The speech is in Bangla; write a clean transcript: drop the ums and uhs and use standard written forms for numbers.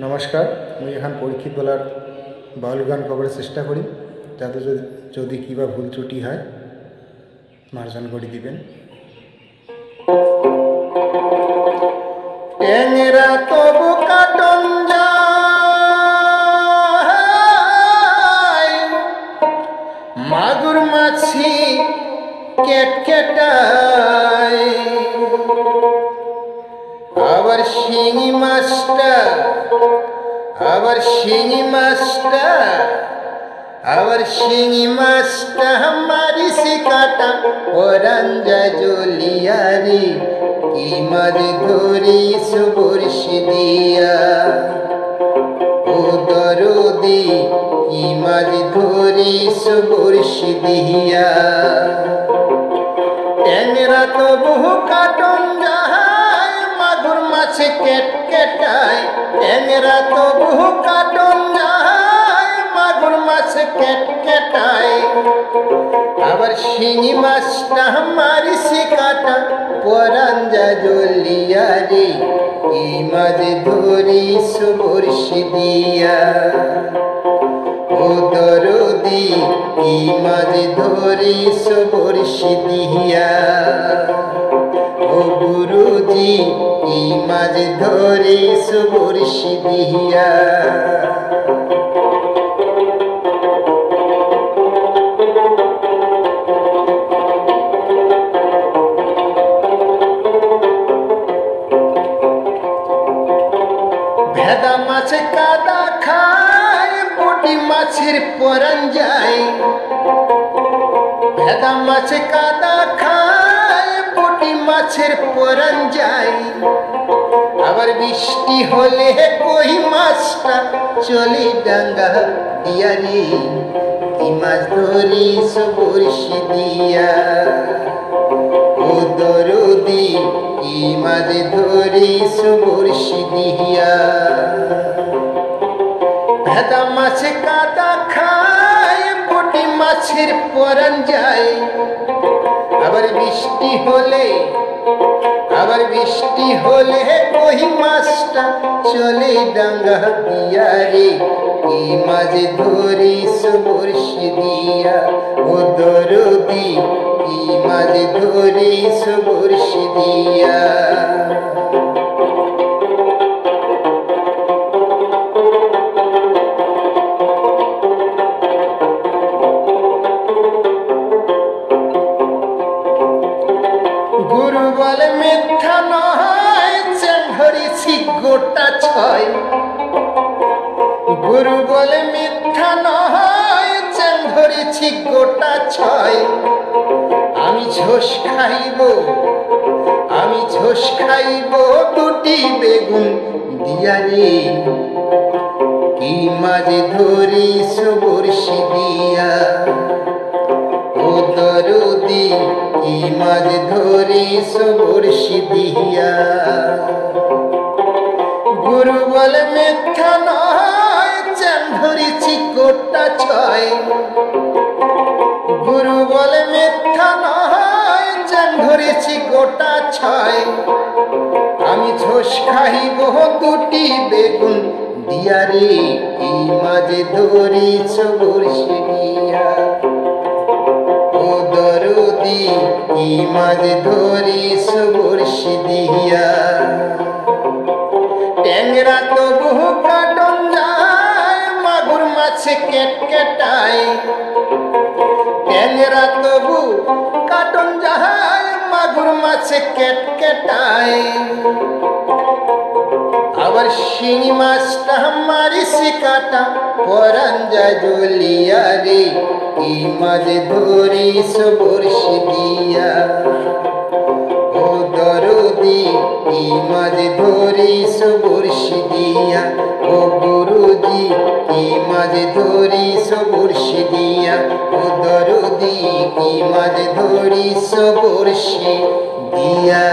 নমস্কার, আমি এখন পরীক্ষিত বলার বাউল গান করার চেষ্টা করি। যাতে যদি কিবা ভুল ত্রুটি হয় মার্জন করে দিবেন। ট্যাংরা তবু কাটন যায়, মাগুর মাছি কেটকেটায়, আবার শিঙি মাছটা মারিসি কাটা ওরাঞ্জা জলিয়ারি, কি মাছ ধরিস বর্ষি দিয়া ও দরদি, কি মাছ ধরিস বর্ষি দিয়া। ট্যাংরা তো বহু কাটন যায়, মাগুর মাছ কেটকেটায়, ট্যাংরা তো বহু কাটন যায়, মাগুর মাছ কেটকেটায়, আবার শিঙি মাছটা মারিসি কাটা পরাঞ্জা জলিয়ারি, কি মাছ ধরিস বর্ষি দিয়া ও দরদি, কি মাছ ধরিস বর্ষি দিয়া। ও গুরুজি, কি মাছ ধরিস বর্ষি দিয়া। ভেদা মাছ কাদা খায়, পুঁটি মাছের পরান যায়, ভেদা মাছ কাদা খায়, পুঁটি মাছের পরান যায়, আবার বৃষ্টি হলে কই মাছটা চলি ডাঙ্গা দিয়ারি, কি মাছ ধরিস বর্ষি দিয়া ও দরদি, কি মাছ ধরিস বর্ষি দিয়া। ভেদা মাছ কাদা খায়, পুঁটি মাছের পরান যায়, আবার বৃষ্টি হলে কই মাছটা চলে ডাঙ্গা দিয়ারে, কি মাছ ধরিস বর্ষি দিয়া ও দরদি, কি মাছ ধরিস বর্ষি দিয়া। গুরু বলে মিথ্যা নয়, চ্যাং ধরেছি গোটা ছয়, গুরু বলে মিথ্যা নয়, চ্যাং ধরেছি গোটা ছয়, আমি ঝোস খাইব দুটি বেগুন দিয়ারে, কি মাছ ধরিস বর্ষি দিয়া ও দরদি, কি মাছ ধরিস বর্ষি দিয়া। গুরু বলে মিথ্যা নয়, চ্যাং ধরেছি গোটা ছয়, গুরু বলে মিথ্যা নয়, চ্যাং ধরেছি গোটা ছয়, আমি ঝোস খাইব দুটি বেগুন দিয়ারে, কি মাছ ধরিস বর্ষি দিয়া ও দরদি, কি মাছ ধরিস বর্ষি দিয়া। ট্যাংরা তো বহু কাটন যায়, মাগুর মাছ কেটকেটায়, ট্যাংরা তবু কাটন যায়, মাগুর মাছ কেটকেটায়, আবার শিঙি মাছটা মারিসি কাটা পরাঞ্জা জলিয়ারে, কি মাছ ধরিস বর্ষি দিয়া ও দরদি, কি মাছ ধরিস বর্ষি দিয়া। ও গুরুজি, কি মাছ ধরিস বর্ষি দিয়া ও দরদি, কি মাছ ধরিস বর্ষি দিয়া।